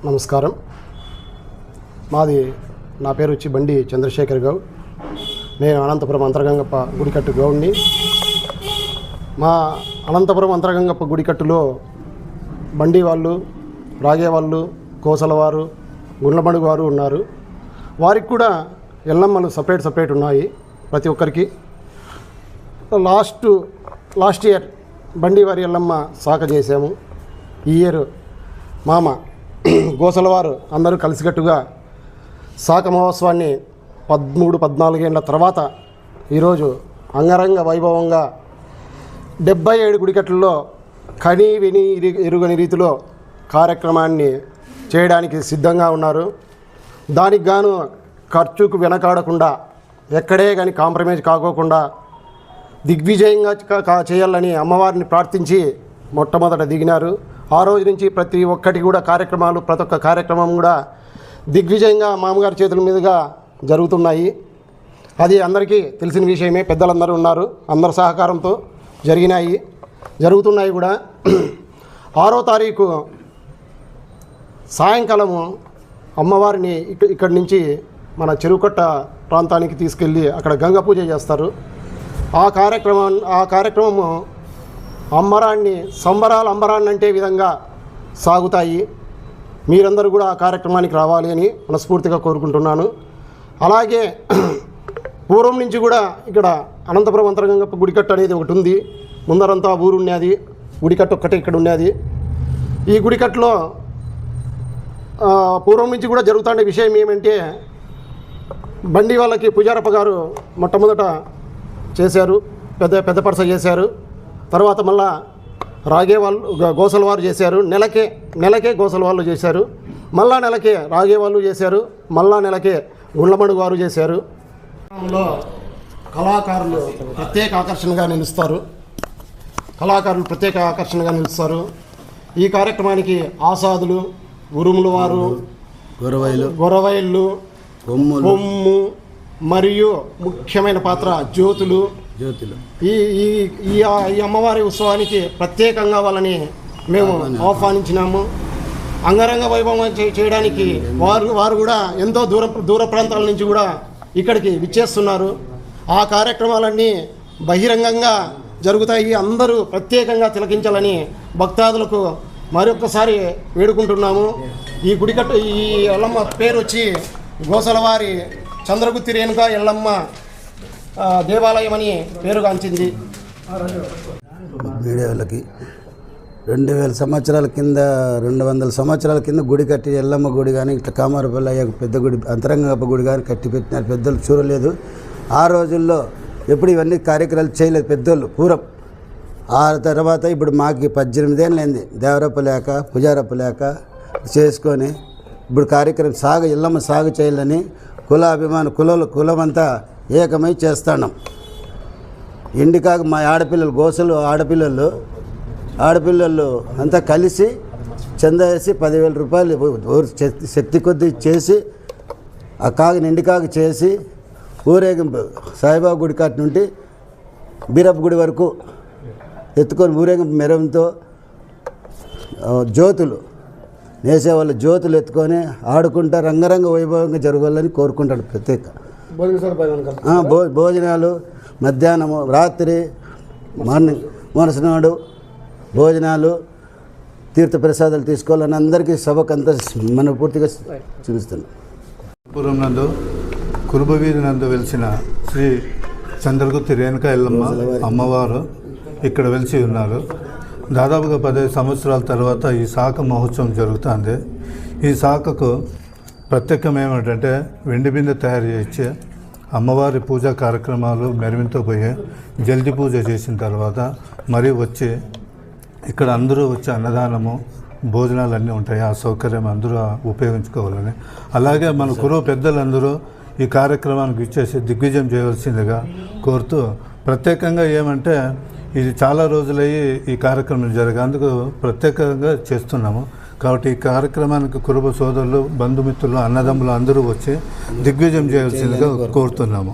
నమస్కారం. నా పేరు వచ్చి బండి చంద్రశేఖర్ గౌడ్. నేను అనంతపురం అంతరగంగప్ప గుడికట్టు గౌడ్ని. మా అనంతపురం అంతరగంగప్ప గుడికట్టులో బండి వాళ్ళు, రాగే వాళ్ళు, కోసల వారు, గుండ్లమడుగు వారు ఉన్నారు. వారికి కూడా ఎల్లమ్మలు సపరేట్ ఉన్నాయి ప్రతి ఒక్కరికి. లాస్ట్ ఇయర్ బండి వారి ఎల్లమ్మ సాక చేసాము. ఈ ఇయర్ మామ గోసల వారు అందరూ కలిసికట్టుగా సాక మహోత్సవాన్ని 13-14 ఏళ్ళ తర్వాత ఈరోజు అంగరంగ వైభవంగా 77 గుడికట్లలో కని విని ఎరుగని రీతిలో కార్యక్రమాన్ని చేయడానికి సిద్ధంగా ఉన్నారు. దానికి గాను ఖర్చుకు వెనకాడకుండా, ఎక్కడే కానీ కాంప్రమైజ్ కాకోకుండా దిగ్విజయంగా చేయాలని అమ్మవారిని ప్రార్థించి మొట్టమొదట దిగినారు. ఆ రోజు నుంచి ప్రతి ఒక్క కార్యక్రమం కూడా దిగ్విజయంగా మామగారి చేతుల మీదుగా జరుగుతున్నాయి. అది అందరికీ తెలిసిన విషయమే. పెద్దలందరూ ఉన్నారు, అందరి సహకారంతో జరుగుతున్నాయి కూడా. 6వ తారీఖు సాయంకాలము అమ్మవారిని ఇక్కడి నుంచి మన చెరువుకట్ట ప్రాంతానికి తీసుకెళ్ళి అక్కడ గంగ పూజ చేస్తారు. ఆ కార్యక్రమము అంబరాన్ని అంటే విధంగా సాగుతాయి. మీరందరూ కూడా ఆ కార్యక్రమానికి రావాలి అని మనస్ఫూర్తిగా కోరుకుంటున్నాను. అలాగే పూర్వం నుంచి కూడా ఇక్కడ అనంతపురం అంతరగంగప్ప గుడికట్టు అనేది ఒకటి ఉంది. ముందరంతా ఊరు ఉన్నది, గుడికట్టు ఒక్కటే ఇక్కడ ఉన్నది. ఈ గుడికట్టులో పూర్వం నుంచి కూడా జరుగుతుండే విషయం ఏమంటే, బండి వాళ్ళకి పుజారప్ప గారు మొట్టమొదట చేశారు, పెద్ద పరస చేశారు. తర్వాత మళ్ళా రాగే వాళ్ళు గోసల వారు చేశారు. నెలకే గోసల వాళ్ళు చేశారు. మళ్ళా నెలకే రాగే వాళ్ళు చేశారు. మళ్ళా నెలకే గుండ్లమడుగు వారు చేశారు. కళాకారులు ప్రత్యేక ఆకర్షణగా నిలుస్తారు. ఈ కార్యక్రమానికి ఆసాదులు, ఉరుములు వారు, గొరవైళ్ళు, బొమ్ము మరియు ముఖ్యమైన పాత్ర జ్యోతులు. ఈ అమ్మవారి ఉత్సవానికి ప్రత్యేకంగా వాళ్ళని మేము ఆహ్వానించినాము. అంగరంగ వైభవం చేయడానికి వారు కూడా ఎంతో దూర ప్రాంతాల నుంచి కూడా ఇక్కడికి విచ్చేస్తున్నారు. ఆ కార్యక్రమాలన్నీ బహిరంగంగా జరుగుతాయి. అందరూ ప్రత్యేకంగా తిలకించాలని భక్తాదులకు మరొకసారి వేడుకుంటున్నాము. ఈ ఎల్లమ్మ పేరు వచ్చి గోసలవారి చంద్రగుత్తి రేణుక ఎల్లమ్మ దేవాలయం అని పేరుగాంచింది. మీడియా వాళ్ళకి 2000 సంవత్సరాల కింద 200 సంవత్సరాల కింద గుడి కట్టి, ఎల్లమ్మ గుడి కానీ ఇట్లా కామారపల్లి అయ్యే పెద్ద గుడి, అంతరంగప్ప గుడి కానీ కట్టి పెట్టినారు. పెద్దలు చూడలేదు. ఆ రోజుల్లో ఎప్పుడు ఇవన్నీ కార్యక్రమాలు చేయలేదు పెద్దోళ్ళు పూర్వం. ఆ తర్వాత ఇప్పుడు మాకు 18 ఏళ్ళు అయింది దేవరప్ప లేక పుజారప్ప లేక చేసుకొని ఇప్పుడు కార్యక్రమం ఎల్లమ్మ సాగు చేయాలని కులమంతా ఏకమై చేస్తున్నాం. ఎండికాక మా ఆడపిల్లలు గోసలు ఆడపిల్లలు అంతా కలిసి చందా వేసి 10,000 రూపాయలు శక్తి కొద్దీ చేసి ఆ కాగిని ఎండికాకు చేసి ఊరేగింపు సాయిబాబా గుడి కాటి నుండి బీరప్ప గుడి వరకు ఎత్తుకొని ఊరేగింపు మెరంతో జ్యోతులు నేసేవాళ్ళు జ్యోతులు ఎత్తుకొని ఆడుకుంటా రంగరంగ వైభవంగా జరగాలని కోరుకుంటాడు. ప్రత్యేక భోజనాలు మధ్యాహ్నము, రాత్రి, మార్నింగ్, మనసునాడు భోజనాలు, తీర్థప్రసాదాలు తీసుకోవాలని అందరికీ సభకంతా మనం పూర్తిగా చూపిస్తున్నాం. పూర్వం నందు కురుబవీధి నందు వెలిసిన శ్రీ చంద్రగుత్తి రేణుక ఎల్లమ్మ అమ్మవారు ఇక్కడ వెలిసి ఉన్నారు. దాదాపుగా 15 సంవత్సరాల తర్వాత ఈ శాఖ మహోత్సవం జరుగుతుంది. ఈ శాఖకు ప్రత్యేకం ఏమిటంటే వెండి బిందె తయారు చేసి అమ్మవారి పూజా కార్యక్రమాలు మెరవింతో పోయి జల్ది పూజ చేసిన తర్వాత మరీ వచ్చి ఇక్కడ అందరూ వచ్చి అన్నదానము, భోజనాలు అన్నీ ఉంటాయి. ఆ సౌకర్యం అందరూ ఉపయోగించుకోవాలని, అలాగే మన కురువు పెద్దలందరూ ఈ కార్యక్రమానికి ఇచ్చేసి దిగ్విజయం చేయవలసిందిగా కోరుతూ, ప్రత్యేకంగా ఏమంటే ఇది చాలా రోజులయ్యి ఈ కార్యక్రమం అందుకు ప్రత్యేకంగా చేస్తున్నాము. కాబట్టి ఈ కార్యక్రమానికి కురుబ సోదరులు, బంధుమిత్రులు, అన్నదమ్ములు అందరూ వచ్చి దిగ్విజయం చేయవలసిందిగా కోరుతున్నాము.